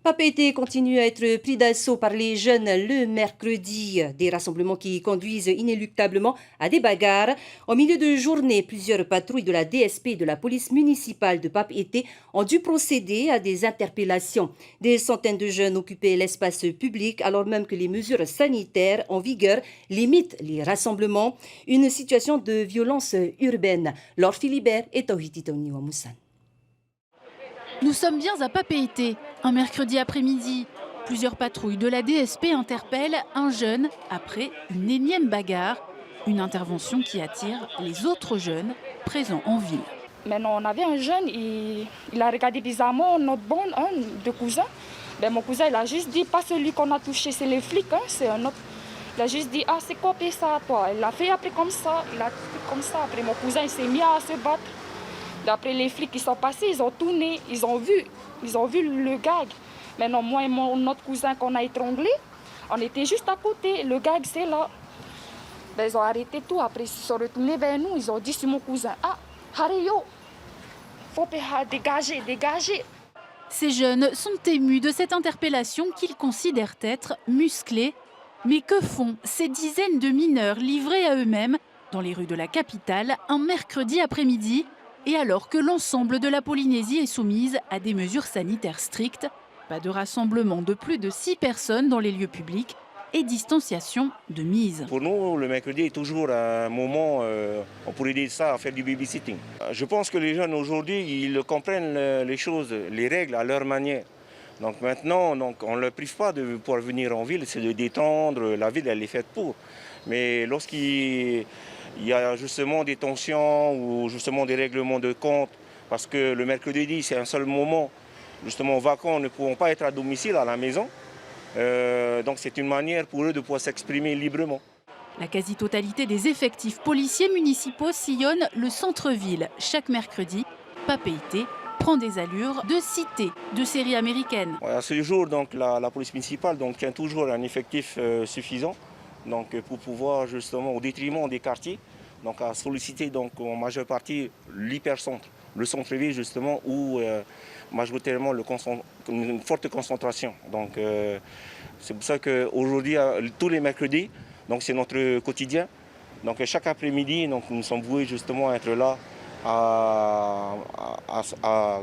Papeete continue à être pris d'assaut par les jeunes le mercredi. Des rassemblements qui conduisent inéluctablement à des bagarres. Au milieu de journée, plusieurs patrouilles de la DSP et de la police municipale de Papeete ont dû procéder à des interpellations. Des centaines de jeunes occupaient l'espace public alors même que les mesures sanitaires en vigueur limitent les rassemblements. Une situation de violence urbaine. Laure Philibert et Tauhiti Tony Wamoussan. Nous sommes bien à Papeete, un mercredi après-midi. Plusieurs patrouilles de la DSP interpellent un jeune après une énième bagarre. Une intervention qui attire les autres jeunes présents en ville. Maintenant, on avait un jeune, il a regardé bizarrement notre bande, de cousins. Mon cousin, il a juste dit, pas celui qu'on a touché, c'est les flics, c'est un autre. Il a juste dit, ah, c'est quoi ça, toi? Il a fait après comme ça, Après, mon cousin, il s'est mis à se battre. D'après les flics qui sont passés, ils ont tourné, ils ont vu le gag. Maintenant, moi et notre cousin qu'on a étranglé, on était juste à côté. Le gag, c'est là. Ils ont arrêté tout. Après, ils se sont retournés vers nous. Ils ont dit sur mon cousin, ah, Hareyo, faut dégager. Ces jeunes sont émus de cette interpellation qu'ils considèrent être musclée. Mais que font ces dizaines de mineurs livrés à eux-mêmes dans les rues de la capitale un mercredi après-midi? Et alors que l'ensemble de la Polynésie est soumise à des mesures sanitaires strictes, pas de rassemblement de plus de 6 personnes dans les lieux publics et distanciation de mise. Pour nous, le mercredi est toujours un moment, on pourrait dire ça, à faire du babysitting. Je pense que les jeunes aujourd'hui, ils comprennent les choses, les règles à leur manière. Donc maintenant, on ne leur prive pas de pouvoir venir en ville, c'est de détendre, la ville elle est faite pour. Mais lorsqu'il y a justement des tensions ou justement des règlements de compte, parce que le mercredi c'est un seul moment, justement vacant, ne pourront pas être à domicile à la maison. Donc c'est une manière pour eux de pouvoir s'exprimer librement. La quasi-totalité des effectifs policiers municipaux sillonnent le centre-ville chaque mercredi. Papeete prend des allures de cité de série américaine. À ce jour, donc, la police municipale tient toujours un effectif suffisant pour pouvoir justement, au détriment des quartiers, à solliciter en majeure partie l'hypercentre, le centre-ville justement, où majoritairement une forte concentration. C'est pour ça qu'aujourd'hui, tous les mercredis, c'est notre quotidien. Chaque après-midi, nous sommes voués justement à être là à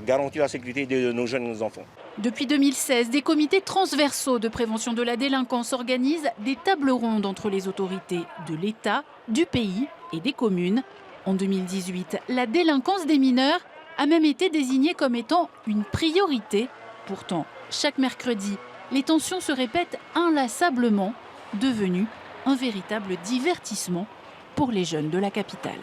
garantir la sécurité de nos jeunes et nos enfants. Depuis 2016, des comités transversaux de prévention de la délinquance organisent des tables rondes entre les autorités de l'État, du pays et des communes. En 2018, la délinquance des mineurs a même été désignée comme étant une priorité. Pourtant, chaque mercredi, les tensions se répètent inlassablement, devenues un véritable divertissement pour les jeunes de la capitale.